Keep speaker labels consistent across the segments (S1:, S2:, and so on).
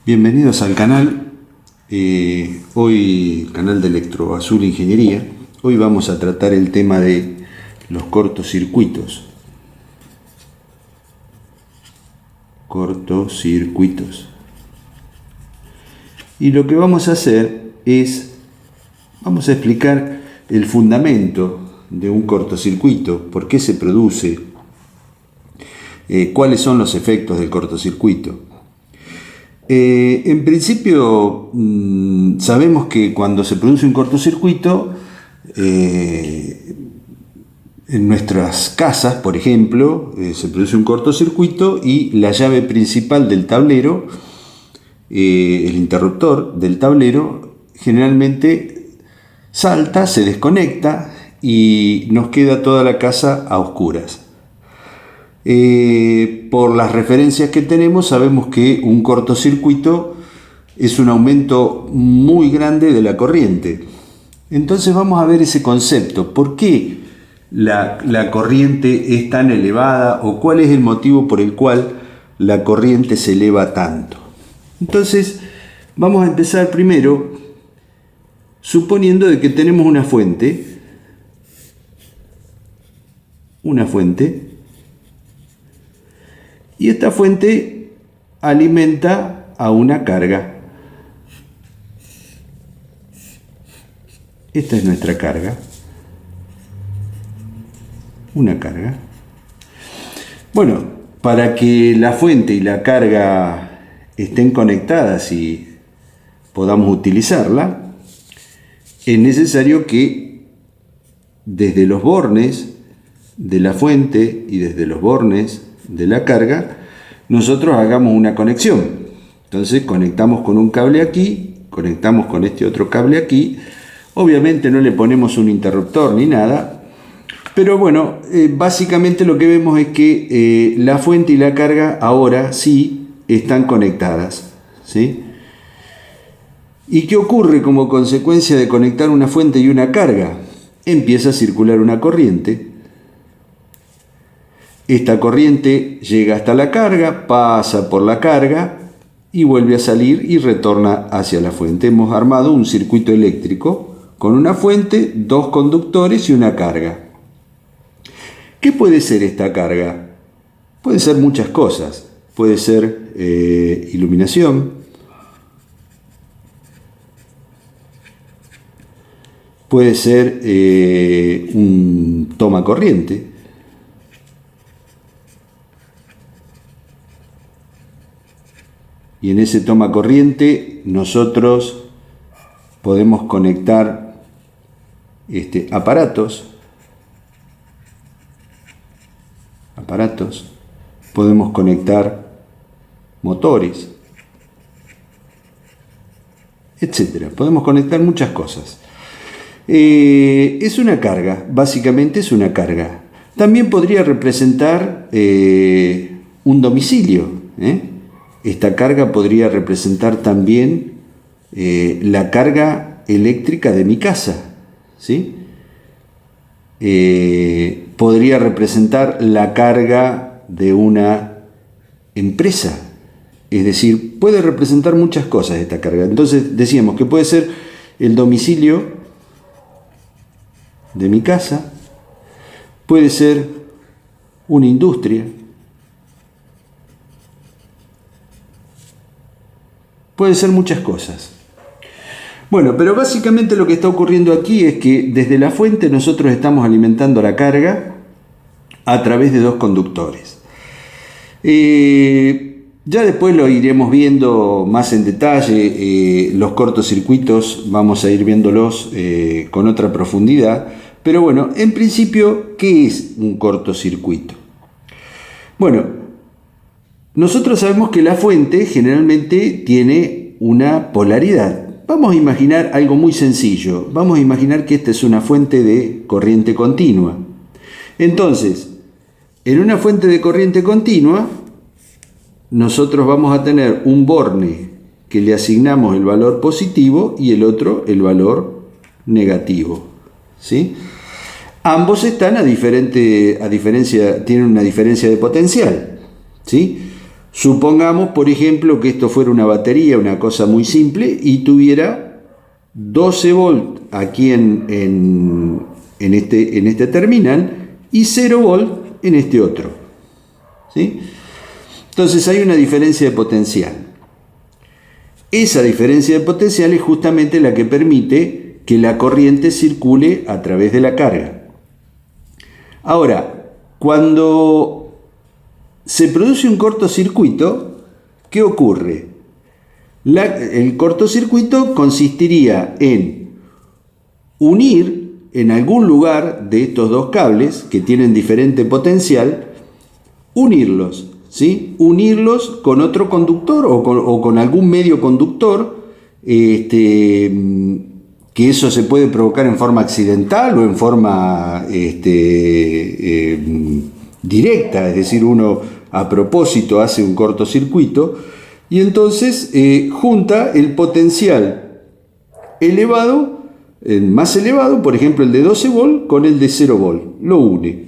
S1: Bienvenidos al canal, hoy canal de Electroazul Ingeniería. Hoy vamos a tratar el tema de los cortocircuitos. Y lo que vamos a hacer es, vamos a explicar el fundamento de un cortocircuito, por qué se produce, cuáles son los efectos del cortocircuito. En principio sabemos que cuando se produce un cortocircuito, en nuestras casas, por ejemplo, se produce un cortocircuito y la llave principal del tablero, el interruptor del tablero, generalmente salta, se desconecta y nos queda toda la casa a oscuras. Por las referencias que tenemos sabemos que un cortocircuito es un aumento muy grande de la corriente. Entonces vamos a ver ese concepto. ¿Por qué la corriente es tan elevada o cuál es el motivo por el cual la corriente se eleva tanto? Entonces vamos a empezar primero suponiendo de que tenemos una fuente y esta fuente alimenta a una carga. Esta es nuestra carga. Una carga. Bueno, para que la fuente y la carga estén conectadas y podamos utilizarla, es necesario que desde los bornes de la fuente y desde los bornes de la carga nosotros hagamos una conexión. Entonces conectamos con un cable aquí, conectamos con este otro cable aquí. Obviamente no le ponemos un interruptor ni nada, pero bueno, básicamente lo que vemos es que la fuente y la carga ahora sí están conectadas, ¿sí? ¿Y qué ocurre como consecuencia de conectar una fuente y una carga? Empieza a circular una corriente. Esta corriente llega hasta la carga, pasa por la carga y vuelve a salir y retorna hacia la fuente. Hemos armado un circuito eléctrico con una fuente, dos conductores y una carga. ¿Qué puede ser esta carga? Puede ser muchas cosas. Puede ser iluminación. Puede ser un toma corriente. Y en ese toma corriente nosotros podemos conectar aparatos, podemos conectar motores, etcétera. Podemos conectar muchas cosas. Es una carga, básicamente es una carga. También podría representar un domicilio, Esta carga podría representar también la carga eléctrica de mi casa, ¿sí? Podría representar la carga de una empresa. Es decir, puede representar muchas cosas esta carga. Entonces decíamos que puede ser el domicilio de mi casa, puede ser una industria, puede ser muchas cosas. Bueno, pero básicamente lo que está ocurriendo aquí es que desde la fuente nosotros estamos alimentando la carga a través de dos conductores. Ya después lo iremos viendo más en detalle. Los cortocircuitos vamos a ir viéndolos con otra profundidad. Pero bueno, en principio, ¿qué es un cortocircuito? Bueno, nosotros sabemos que la fuente generalmente tiene una polaridad. Vamos a imaginar algo muy sencillo. Vamos a imaginar que esta es una fuente de corriente continua. Entonces, en una fuente de corriente continua, nosotros vamos a tener un borne que le asignamos el valor positivo y el otro el valor negativo, ¿sí? Ambos están tienen una diferencia de potencial. ¿sí? Supongamos, por ejemplo, que esto fuera una batería, una cosa muy simple, y tuviera 12 volt aquí en este terminal y 0 volt en este otro, ¿sí? Entonces hay una diferencia de potencial. Esa diferencia de potencial es justamente la que permite que la corriente circule a través de la carga. Ahora, cuando se produce un cortocircuito, ¿qué ocurre? El cortocircuito consistiría en unir en algún lugar de estos dos cables que tienen diferente potencial, unirlos, ¿sí? Unirlos con otro conductor o con algún medio conductor, que eso se puede provocar en forma accidental o en forma directa, es decir, uno a propósito hace un cortocircuito y entonces junta el potencial elevado, el más elevado, por ejemplo el de 12 volt, con el de 0 volt, lo une.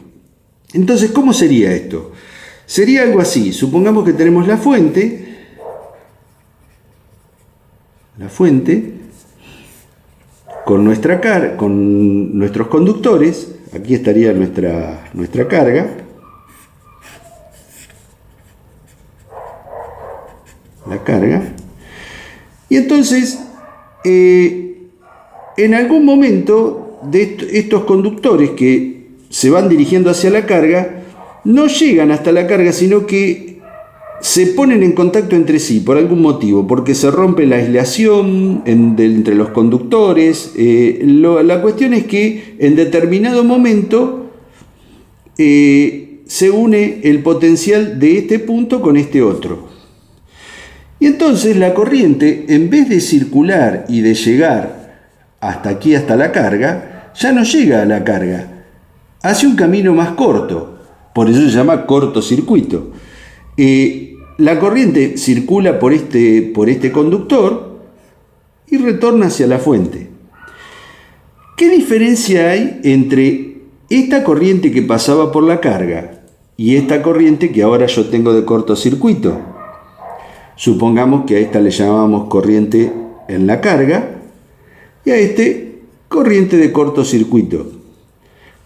S1: Entonces, ¿cómo sería esto? Sería algo así, supongamos que tenemos la fuente con con nuestros conductores, aquí estaría nuestra carga, la carga, y entonces en algún momento de estos conductores que se van dirigiendo hacia la carga no llegan hasta la carga, sino que se ponen en contacto entre sí por algún motivo, porque se rompe la aislación entre los conductores. La cuestión es que en determinado momento se une el potencial de este punto con este otro. Y entonces la corriente, en vez de circular y de llegar hasta aquí, hasta la carga, ya no llega a la carga. Hace un camino más corto, por eso se llama cortocircuito. La corriente circula por este conductor y retorna hacia la fuente. ¿Qué diferencia hay entre esta corriente que pasaba por la carga y esta corriente que ahora yo tengo de cortocircuito? Supongamos que a esta le llamamos corriente en la carga y a este corriente de cortocircuito.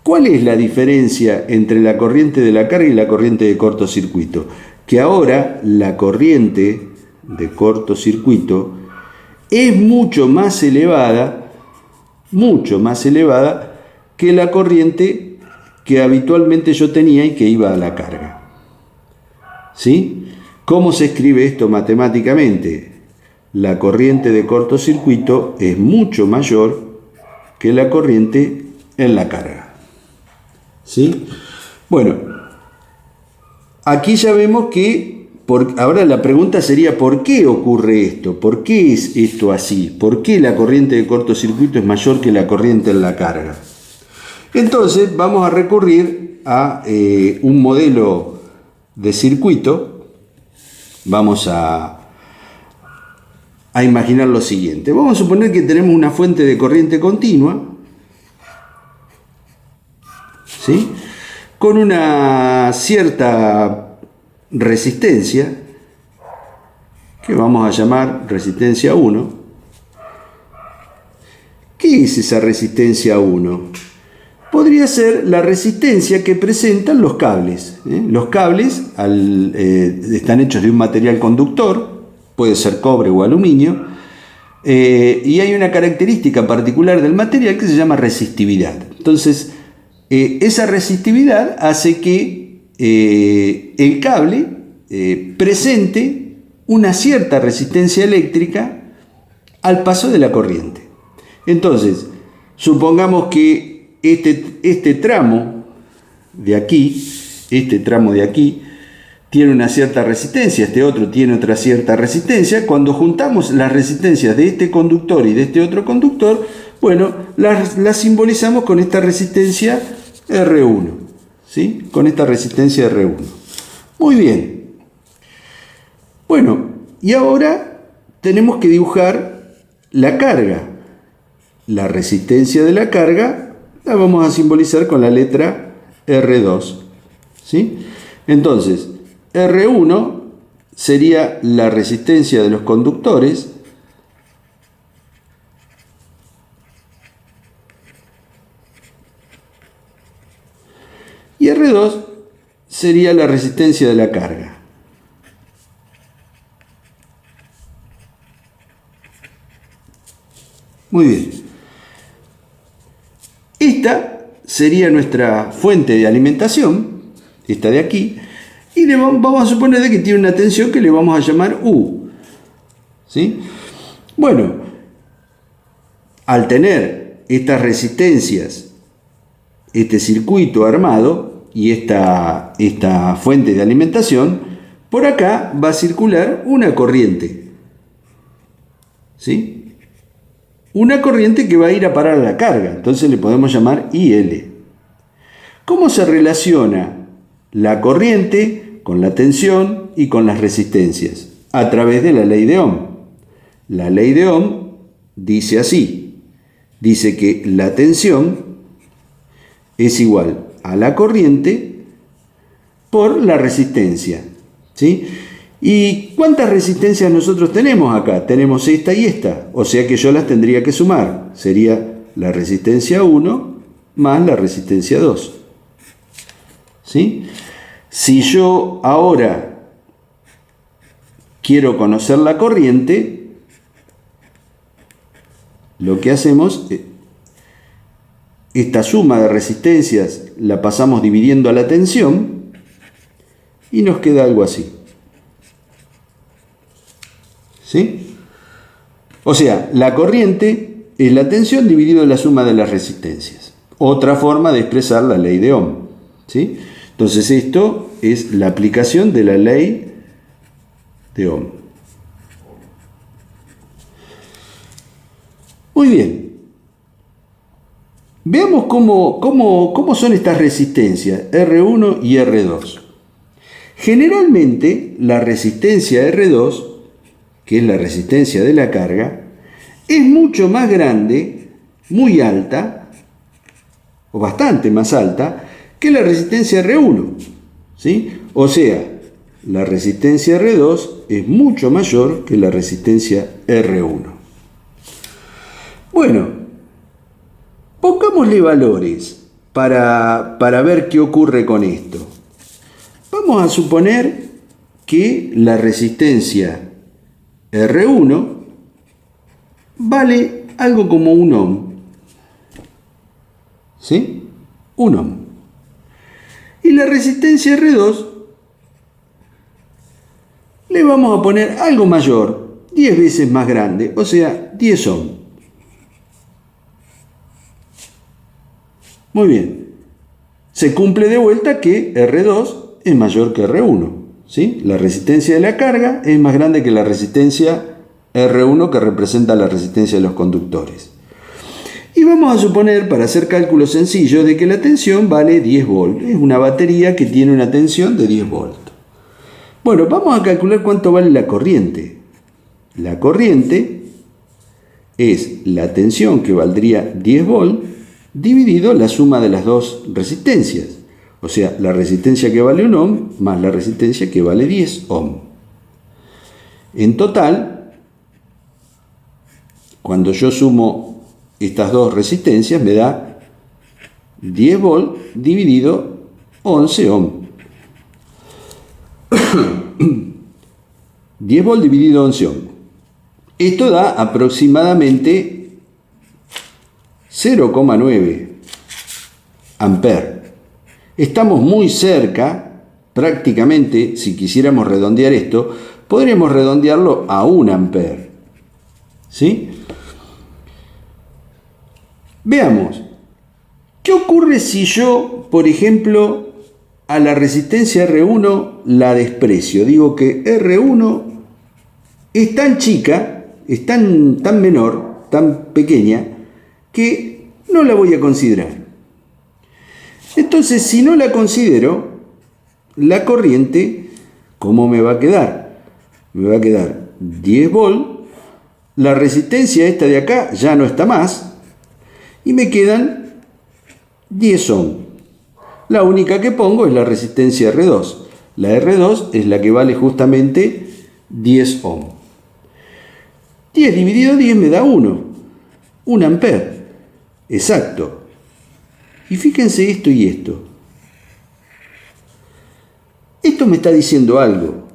S1: ¿Cuál es la diferencia entre la corriente de la carga y la corriente de cortocircuito? Que ahora la corriente de cortocircuito es mucho más elevada que la corriente que habitualmente yo tenía y que iba a la carga. ¿Sí? ¿Cómo se escribe esto matemáticamente? La corriente de cortocircuito es mucho mayor que la corriente en la carga. ¿Sí? Bueno, aquí ya vemos que ahora la pregunta sería ¿por qué ocurre esto? ¿Por qué es esto así? ¿Por qué la corriente de cortocircuito es mayor que la corriente en la carga? Entonces vamos a recurrir a un modelo de circuito. Vamos a imaginar lo siguiente. Vamos a suponer que tenemos una fuente de corriente continua, ¿sí? Con una cierta resistencia, que vamos a llamar resistencia 1. ¿Qué es esa resistencia 1? Podría ser la resistencia que presentan los cables. Los cables están hechos de un material conductor, puede ser cobre o aluminio, y hay una característica particular del material que se llama resistividad. Entonces, esa resistividad hace que el cable presente una cierta resistencia eléctrica al paso de la corriente. Entonces, supongamos que este tramo de aquí, tiene una cierta resistencia, este otro tiene otra cierta resistencia. Cuando juntamos las resistencias de este conductor y de este otro conductor, bueno, las simbolizamos con esta resistencia R1, ¿sí? Con esta resistencia R1. Muy bien. Bueno, y ahora tenemos que dibujar la carga. La resistencia de la carga la vamos a simbolizar con la letra R2, ¿sí? Entonces, R1 sería la resistencia de los conductores. Y R2 sería la resistencia de la carga. Muy bien. Esta sería nuestra fuente de alimentación, esta de aquí, y vamos a suponer que tiene una tensión que le vamos a llamar U. ¿Sí? Bueno, al tener estas resistencias, este circuito armado y esta fuente de alimentación, por acá va a circular una corriente. ¿Sí? Una corriente que va a ir a parar a la carga, entonces le podemos llamar IL. ¿Cómo se relaciona la corriente con la tensión y con las resistencias? A través de la ley de Ohm. La ley de Ohm dice así, dice que la tensión es igual a la corriente por la resistencia. ¿Sí? ¿Y cuántas resistencias nosotros tenemos acá? Tenemos esta y esta, o sea que yo las tendría que sumar. Sería la resistencia 1 más la resistencia 2. ¿Sí? Si yo ahora quiero conocer la corriente, lo que hacemos, esta suma de resistencias la pasamos dividiendo a la tensión y nos queda algo así. ¿Sí? O sea, la corriente es la tensión dividido en la suma de las resistencias. Otra forma de expresar la ley de Ohm. ¿Sí? Entonces esto es la aplicación de la ley de Ohm. Muy bien. Veamos cómo son estas resistencias, R1 y R2. Generalmente la resistencia R2, que es la resistencia de la carga, es mucho más grande, muy alta, o bastante más alta, que la resistencia R1. ¿Sí? O sea, la resistencia R2 es mucho mayor que la resistencia R1. Bueno, pongámosle valores para ver qué ocurre con esto. Vamos a suponer que la resistencia R1 vale algo como 1 ohm. ¿Sí? 1 ohm. Y la resistencia R2 le vamos a poner algo mayor, 10 veces más grande, o sea, 10 ohm. Muy bien. Se cumple de vuelta que R2 es mayor que R1. ¿Sí? La resistencia de la carga es más grande que la resistencia R1, que representa la resistencia de los conductores. Y vamos a suponer, para hacer cálculos sencillos, de que la tensión vale 10 volts. Es una batería que tiene una tensión de 10 volts. Bueno, vamos a calcular cuánto vale la corriente. La corriente es la tensión, que valdría 10 volts, dividido la suma de las dos resistencias. O sea, la resistencia que vale 1 ohm más la resistencia que vale 10 ohm. En total, cuando yo sumo estas dos resistencias, me da 10 volts dividido 11 ohm. 10 volts dividido 11 ohm. Esto da aproximadamente 0,9 amperes. Estamos muy cerca, prácticamente, si quisiéramos redondear esto, podríamos redondearlo a 1 ampere. ¿Sí? Veamos, ¿qué ocurre si yo, por ejemplo, a la resistencia R1 la desprecio? Digo que R1 es tan chica, es tan menor, tan pequeña, que no la voy a considerar. Entonces, si no la considero, la corriente, ¿cómo me va a quedar? Me va a quedar 10 volts, la resistencia esta de acá ya no está más, y me quedan 10 ohm. La única que pongo es la resistencia R2. La R2 es la que vale justamente 10 ohm. 10 dividido 10 me da 1 ampere. Exacto. Y fíjense esto y esto. Esto me está diciendo algo.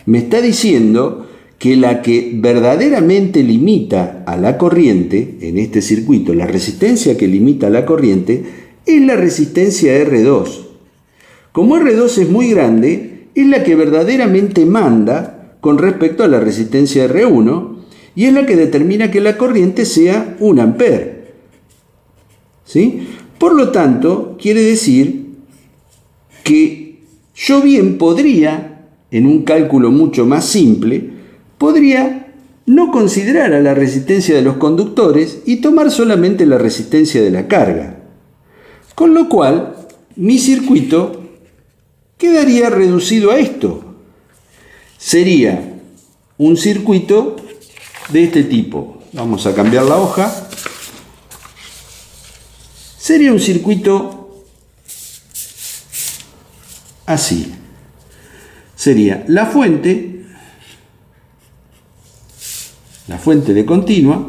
S1: Me está diciendo que la que verdaderamente limita a la corriente en este circuito, la resistencia que limita a la corriente, es la resistencia R2. Como R2 es muy grande, es la que verdaderamente manda con respecto a la resistencia R1 y es la que determina que la corriente sea 1 ampere. ¿Sí? Por lo tanto, quiere decir que yo bien podría, en un cálculo mucho más simple, podría no considerar a la resistencia de los conductores y tomar solamente la resistencia de la carga. Con lo cual, mi circuito quedaría reducido a esto. Sería un circuito de este tipo. Vamos a cambiar la hoja. Sería un circuito así. Sería la fuente de continua,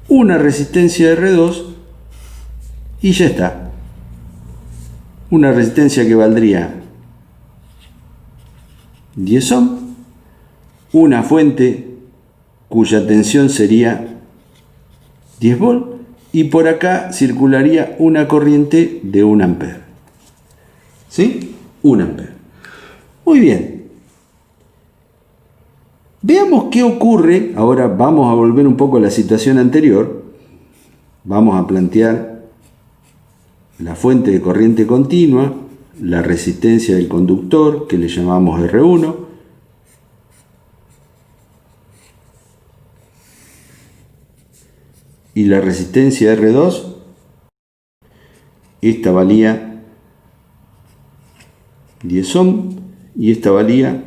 S1: una resistencia R2 y ya está. Una resistencia que valdría 10 ohm, una fuente cuya tensión sería 10 volt y por acá circularía una corriente de 1 ampere. ¿Sí? 1 ampere. Muy bien. Veamos qué ocurre. Ahora vamos a volver un poco a la situación anterior. Vamos a plantear la fuente de corriente continua, la resistencia del conductor, que le llamamos R1, y la resistencia R2, esta valía 10 ohm y esta valía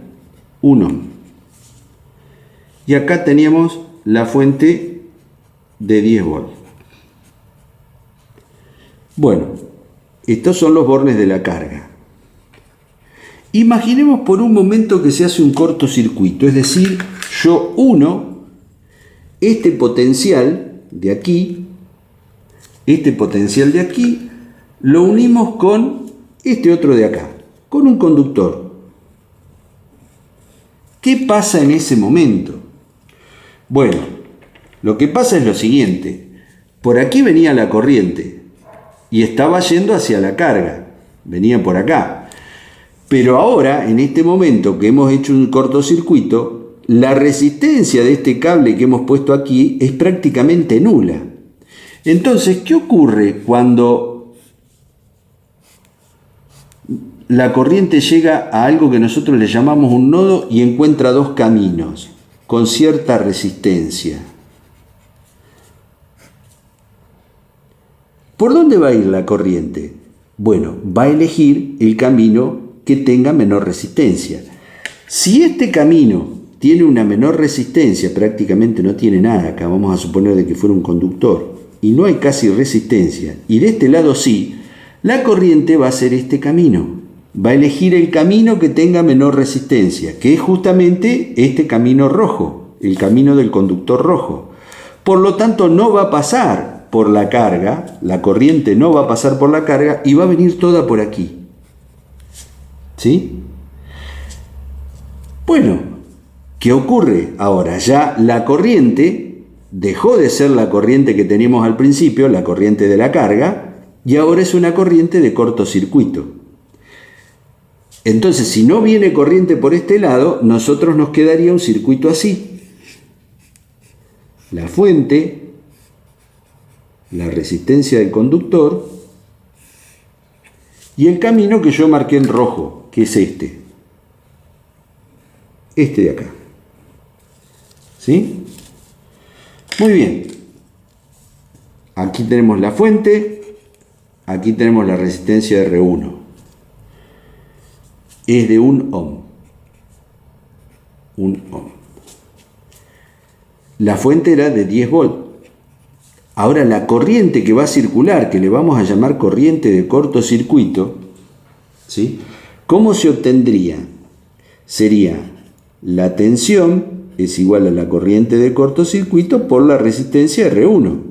S1: 1 ohm. Y acá teníamos la fuente de 10 volts. Bueno, estos son los bornes de la carga. Imaginemos por un momento que se hace un cortocircuito, es decir, yo uno este potencial de aquí, lo unimos con este otro de acá, con un conductor. ¿Qué pasa en ese momento? Bueno, lo que pasa es lo siguiente. Por aquí venía la corriente y estaba yendo hacia la carga, venía por acá. Pero ahora, en este momento que hemos hecho un cortocircuito, la resistencia de este cable que hemos puesto aquí es prácticamente nula. Entonces, ¿qué ocurre cuando la corriente llega a algo que nosotros le llamamos un nodo y encuentra dos caminos con cierta resistencia? ¿Por dónde va a ir la corriente? Bueno, va a elegir el camino que tenga menor resistencia. Si este camino tiene una menor resistencia, prácticamente no tiene nada, acá vamos a suponer de que fuera un conductor, y no hay casi resistencia, y de este lado sí, la corriente va a hacer este camino. Va a elegir el camino que tenga menor resistencia, que es justamente este camino rojo, el camino del conductor rojo. Por lo tanto, no va a pasar por la carga, la corriente no va a pasar por la carga y va a venir toda por aquí. ¿Sí? Bueno, ¿qué ocurre? Ahora ya la corriente dejó de ser la corriente que teníamos al principio, la corriente de la carga, y ahora es una corriente de cortocircuito. Entonces, si no viene corriente por este lado, nosotros nos quedaría un circuito así. La fuente, la resistencia del conductor y el camino que yo marqué en rojo, que es este de acá. ¿Sí? Muy bien. Aquí tenemos la fuente, aquí tenemos la resistencia de R1. Es de 1 ohm. 1 ohm. La fuente era de 10 volts. Ahora la corriente que va a circular, que le vamos a llamar corriente de cortocircuito, ¿sí? ¿Cómo se obtendría? Sería la tensión es igual a la corriente de cortocircuito por la resistencia R1,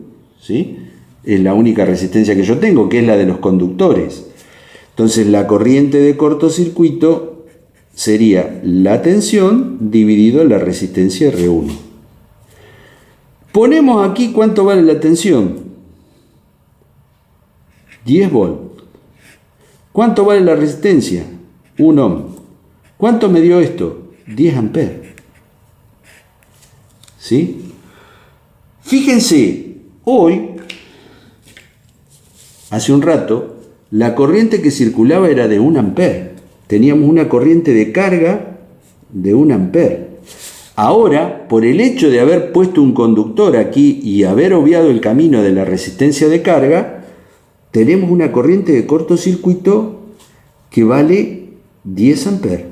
S1: ¿sí? Es la única resistencia que yo tengo, que es la de los conductores. Entonces la corriente de cortocircuito sería la tensión dividido la resistencia R1. Ponemos aquí cuánto vale la tensión. 10 volts. ¿Cuánto vale la resistencia? 1 ohm. ¿Cuánto me dio esto? 10 amperes. ¿Sí? Fíjense, hoy, hace un rato, la corriente que circulaba era de 1 ampere. Teníamos una corriente de carga de 1 ampere. Ahora, por el hecho de haber puesto un conductor aquí y haber obviado el camino de la resistencia de carga, tenemos una corriente de cortocircuito que vale 10 amperes.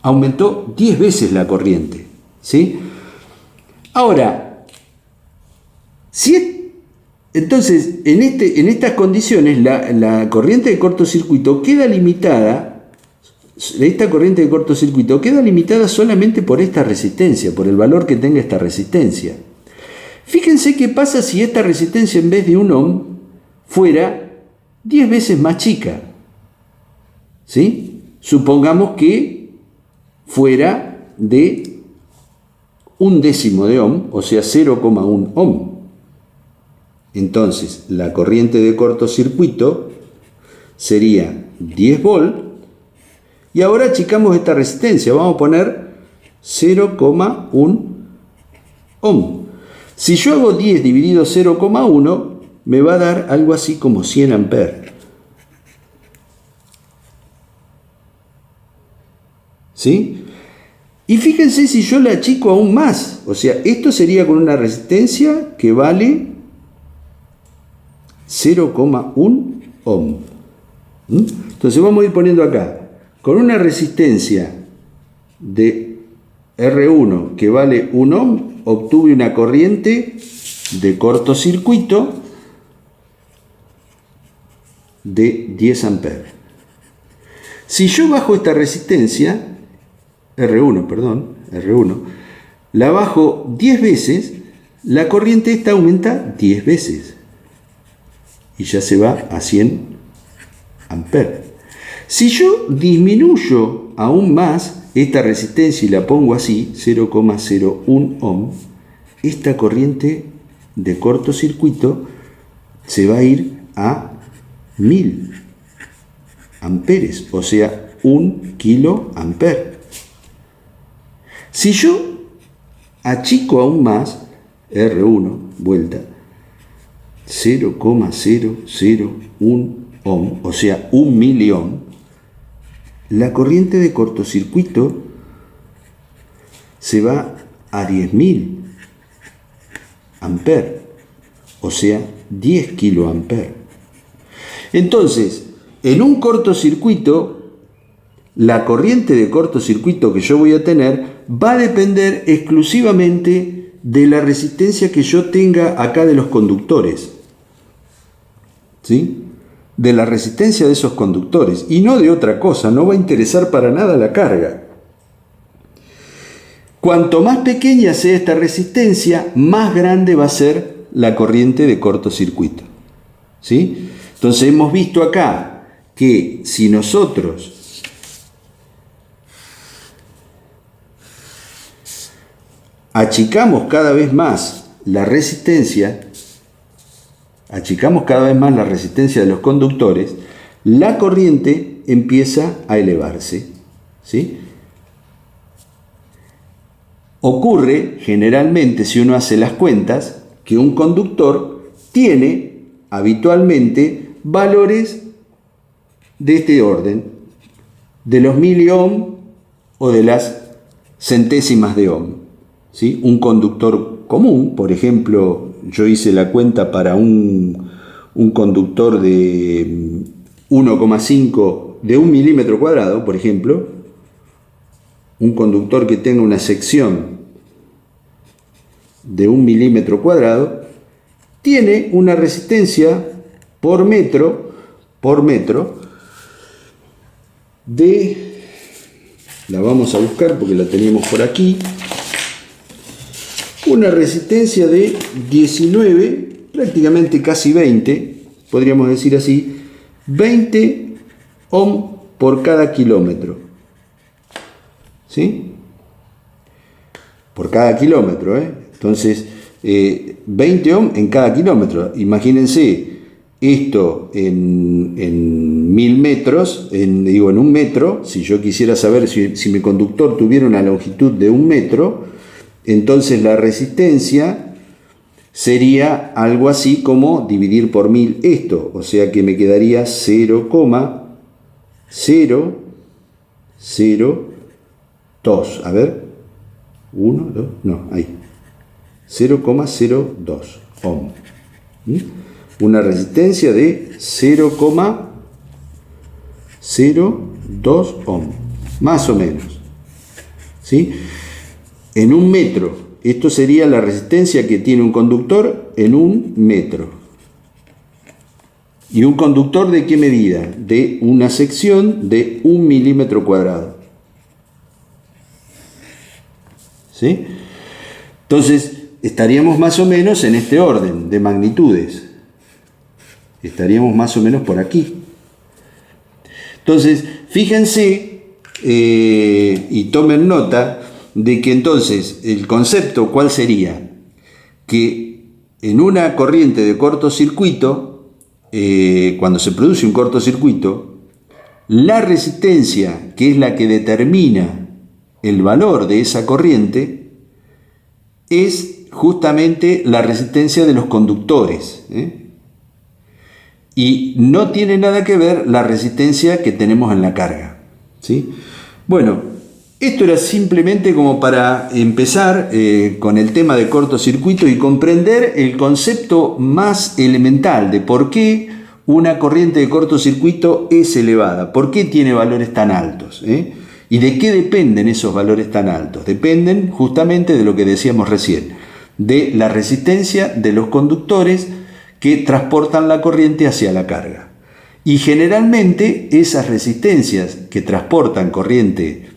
S1: Aumentó 10 veces la corriente, ¿sí? Ahora, entonces, en estas condiciones, la corriente de cortocircuito queda limitada. Esta corriente de cortocircuito queda limitada solamente por esta resistencia, por el valor que tenga esta resistencia. Fíjense qué pasa si esta resistencia en vez de 1 ohm fuera 10 veces más chica. ¿Sí? Supongamos que fuera de 1/10 de ohm, o sea 0,1 ohm. Entonces, la corriente de cortocircuito sería 10 volts. Y ahora achicamos esta resistencia. Vamos a poner 0,1 ohm. Si yo hago 10 dividido 0,1, me va a dar algo así como 100 amperes. ¿Sí? Y fíjense si yo la achico aún más. O sea, esto sería con una resistencia que vale 0,1 ohm. Entonces vamos a ir poniendo acá. Con una resistencia de R1 que vale 1 ohm, obtuve una corriente de cortocircuito de 10 amperes. Si yo bajo esta resistencia, R1, la bajo 10 veces, la corriente esta aumenta 10 veces. Y ya se va a 100 amperes. Si yo disminuyo aún más esta resistencia y la pongo así, 0,01 ohm, esta corriente de cortocircuito se va a ir a 1000 amperes, o sea, 1 kiloampere. Si yo achico aún más, R1, vuelta, 0,001 ohm, o sea, 1 miliohm, la corriente de cortocircuito se va a 10.000 amperes, o sea, 10 kiloamperes. Entonces, en un cortocircuito, la corriente de cortocircuito que yo voy a tener va a depender exclusivamente de la resistencia que yo tenga acá de los conductores. ¿Sí? De la resistencia de esos conductores y no de otra cosa. No va a interesar para nada la carga. Cuanto más pequeña sea esta resistencia, más grande va a ser la corriente de cortocircuito. ¿Sí? Entonces hemos visto acá que si nosotros achicamos cada vez más la resistencia, de los conductores, la corriente empieza a elevarse. ¿Sí? Ocurre generalmente, si uno hace las cuentas, que un conductor tiene habitualmente valores de este orden, de los miliohm o de las centésimas de ohm. ¿Sí? Un conductor común, por ejemplo, yo hice la cuenta para un conductor de 1,5 de 1 milímetro cuadrado, por ejemplo, un conductor que tenga una sección de 1 milímetro cuadrado, tiene una resistencia por metro de, la vamos a buscar porque la teníamos por aquí, una resistencia de 19, prácticamente casi 20, podríamos decir así, 20 ohm por cada kilómetro. ¿Sí? Por cada kilómetro, Entonces, 20 ohm en cada kilómetro. Imagínense esto en 1000 metros, en un metro. Si yo quisiera saber si mi conductor tuviera una longitud de 1 metro, entonces la resistencia sería algo así como dividir por 1000 esto, o sea que me quedaría 0,002. A ver, 1, 2, no, ahí, 0,02 ohm. Una resistencia de 0,02 ohm, más o menos. ¿Sí? En 1 metro, esto sería la resistencia que tiene un conductor en 1 metro. ¿Y un conductor de qué medida? De una sección de 1 milímetro cuadrado. ¿Sí? Entonces, estaríamos más o menos en este orden de magnitudes. Estaríamos más o menos por aquí. Entonces, fíjense y tomen nota de que entonces el concepto, ¿cuál sería? Que en una corriente de cortocircuito, cuando se produce un cortocircuito, la resistencia, que es la que determina el valor de esa corriente, es justamente la resistencia de los conductores, y no tiene nada que ver la resistencia que tenemos en la carga, ¿sí? Bueno, esto era simplemente como para empezar con el tema de cortocircuito y comprender el concepto más elemental de por qué una corriente de cortocircuito es elevada, por qué tiene valores tan altos, y de qué dependen esos valores tan altos. Dependen justamente de lo que decíamos recién, de la resistencia de los conductores que transportan la corriente hacia la carga. Y generalmente esas resistencias que transportan corriente,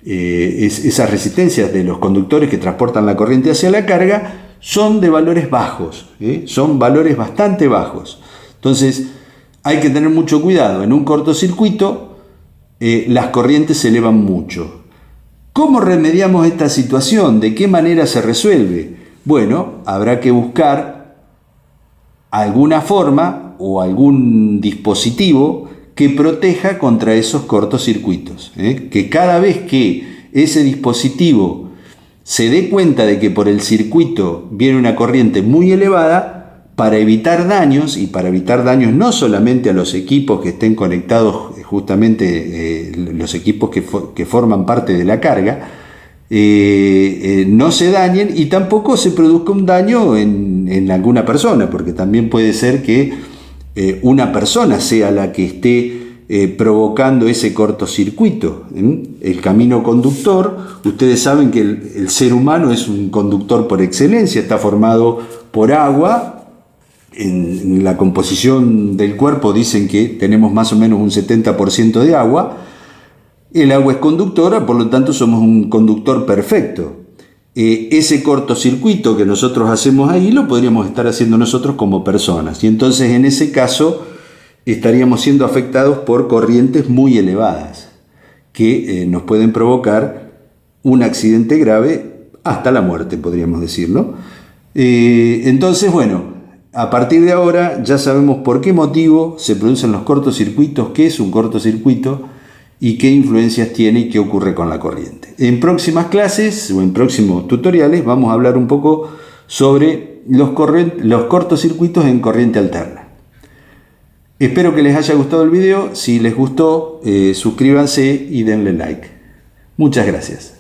S1: esas resistencias de los conductores que transportan la corriente hacia la carga, son de valores bajos, son valores bastante bajos. Entonces hay que tener mucho cuidado. En un cortocircuito las corrientes se elevan mucho. ¿Cómo remediamos esta situación? ¿De qué manera se resuelve? Bueno, habrá que buscar alguna forma o algún dispositivo que proteja contra esos cortocircuitos, que cada vez que ese dispositivo se dé cuenta de que por el circuito viene una corriente muy elevada, para evitar daños, y para evitar daños no solamente a los equipos que estén conectados, justamente los equipos que forman parte de la carga, no se dañen y tampoco se produzca un daño en alguna persona, porque también puede ser que una persona sea la que esté provocando ese cortocircuito. El camino conductor, ustedes saben que el ser humano es un conductor por excelencia, está formado por agua. En la composición del cuerpo dicen que tenemos más o menos un 70% de agua. El agua es conductora, por lo tanto somos un conductor perfecto. Ese cortocircuito que nosotros hacemos ahí lo podríamos estar haciendo nosotros como personas. Y entonces en ese caso estaríamos siendo afectados por corrientes muy elevadas que nos pueden provocar un accidente grave hasta la muerte, podríamos decir, ¿no? Entonces, bueno, a partir de ahora ya sabemos por qué motivo se producen los cortocircuitos, qué es un cortocircuito y qué influencias tiene y qué ocurre con la corriente. En próximas clases o en próximos tutoriales vamos a hablar un poco sobre los cortocircuitos en corriente alterna. Espero que les haya gustado el video. Si les gustó, suscríbanse y denle like. Muchas gracias.